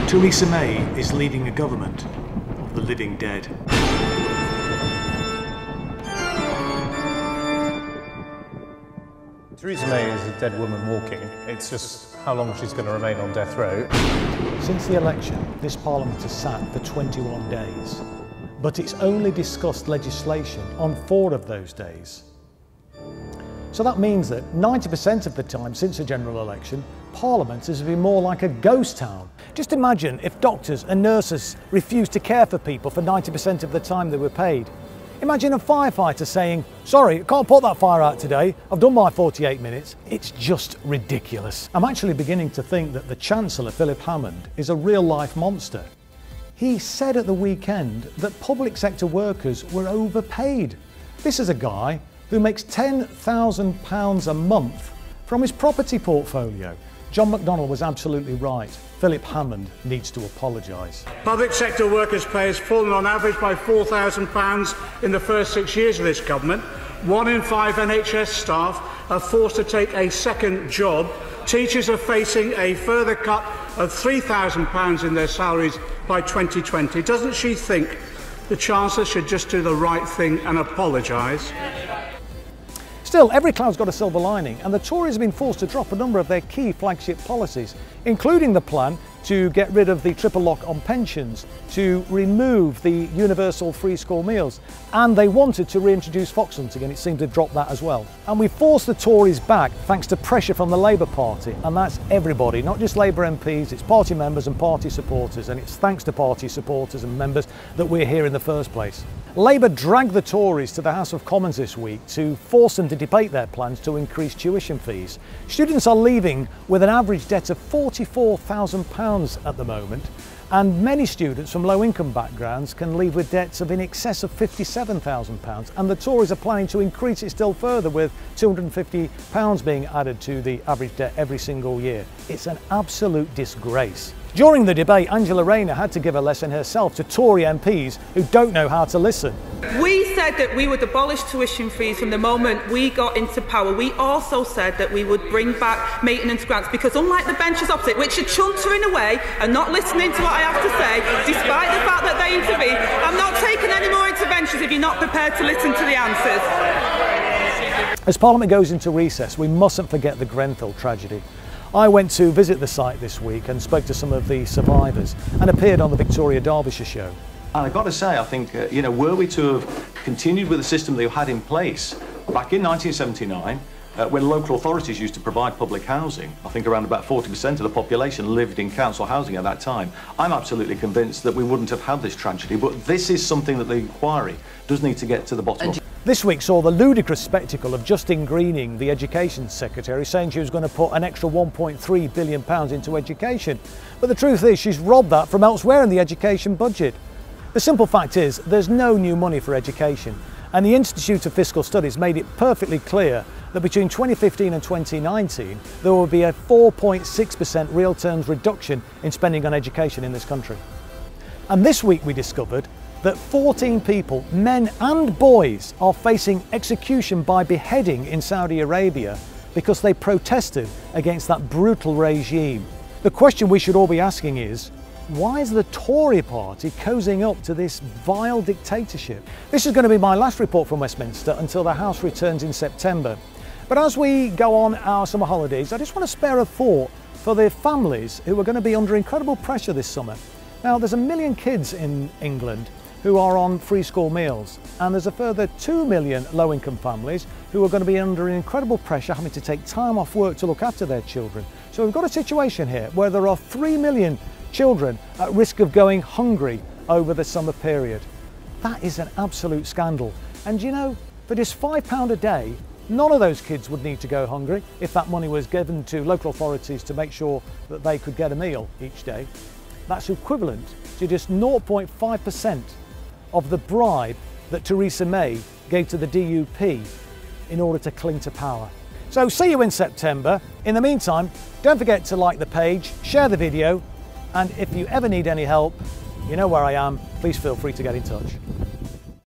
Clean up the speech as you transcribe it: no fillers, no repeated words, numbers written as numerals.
Theresa May is leading a government of the living dead. Theresa May is a dead woman walking. It's just how long she's going to remain on death row. Since the election, this Parliament has sat for 21 days, but it's only discussed legislation on 4 of those days. So that means that 90% of the time since the general election, Parliament has been more like a ghost town. Just imagine if doctors and nurses refused to care for people for 90% of the time they were paid. Imagine a firefighter saying, "Sorry, I can't put that fire out today. I've done my 48 minutes. It's just ridiculous. I'm actually beginning to think that the Chancellor, Philip Hammond, is a real-life monster. He said at the weekend that public sector workers were overpaid. This is a guy who makes £10,000 a month from his property portfolio. John McDonnell was absolutely right. Philip Hammond needs to apologise. Public sector workers' pay has fallen on average by £4,000 in the first 6 years of this government. 1 in 5 NHS staff are forced to take a second job. Teachers are facing a further cut of £3,000 in their salaries by 2020. Doesn't she think the Chancellor should just do the right thing and apologise? Still, every cloud's got a silver lining, and the Tories have been forced to drop a number of their key flagship policies, including the plan to get rid of the triple lock on pensions, to remove the universal free school meals, and they wanted to reintroduce fox hunting, and it seemed to drop that as well. And we forced the Tories back thanks to pressure from the Labour Party, and that's everybody, not just Labour MPs, it's party members and party supporters, and it's thanks to party supporters and members that we're here in the first place. Labour dragged the Tories to the House of Commons this week to force them to debate their plans to increase tuition fees. Students are leaving with an average debt of £44,000 at the moment, and many students from low-income backgrounds can leave with debts of in excess of £57,000, and the Tories are planning to increase it still further, with £250 being added to the average debt every single year. It's an absolute disgrace. During the debate, Angela Rayner had to give a lesson herself to Tory MPs who don't know how to listen. We said that we would abolish tuition fees from the moment we got into power. We also said that we would bring back maintenance grants, because unlike the benches opposite, which are chuntering away and not listening to what I have to say, despite the fact that they intervene, I'm not taking any more interventions if you're not prepared to listen to the answers. As Parliament goes into recess, we mustn't forget the Grenfell tragedy. I went to visit the site this week and spoke to some of the survivors and appeared on the Victoria Derbyshire show. And I've got to say, I think, were we to have continued with the system they had in place back in 1979, when local authorities used to provide public housing, I think around about 40% of the population lived in council housing at that time, I'm absolutely convinced that we wouldn't have had this tragedy. But this is something that the inquiry does need to get to the bottom of. This week saw the ludicrous spectacle of Justine Greening, the Education Secretary, saying she was going to put an extra £1.3 billion into education. But the truth is she's robbed that from elsewhere in the education budget. The simple fact is there's no new money for education, and the Institute of Fiscal Studies made it perfectly clear that between 2015 and 2019 there will be a 4.6% real terms reduction in spending on education in this country. And this week we discovered that 14 people, men and boys, are facing execution by beheading in Saudi Arabia because they protested against that brutal regime. The question we should all be asking is, why is the Tory party cozying up to this vile dictatorship? This is going to be my last report from Westminster until the House returns in September. But as we go on our summer holidays, I just want to spare a thought for the families who are going to be under incredible pressure this summer. Now, there's 1 million kids in England who are on free school meals, and there's a further 2 million low-income families who are going to be under incredible pressure, having to take time off work to look after their children. So we've got a situation here where there are 3 million children at risk of going hungry over the summer period. That is an absolute scandal. And you know, for just £5 a day, none of those kids would need to go hungry if that money was given to local authorities to make sure that they could get a meal each day. That's equivalent to just 0.5% of the bribe that Theresa May gave to the DUP in order to cling to power. So see you in September. In the meantime, don't forget to like the page, share the video, and if you ever need any help, you know where I am, please feel free to get in touch.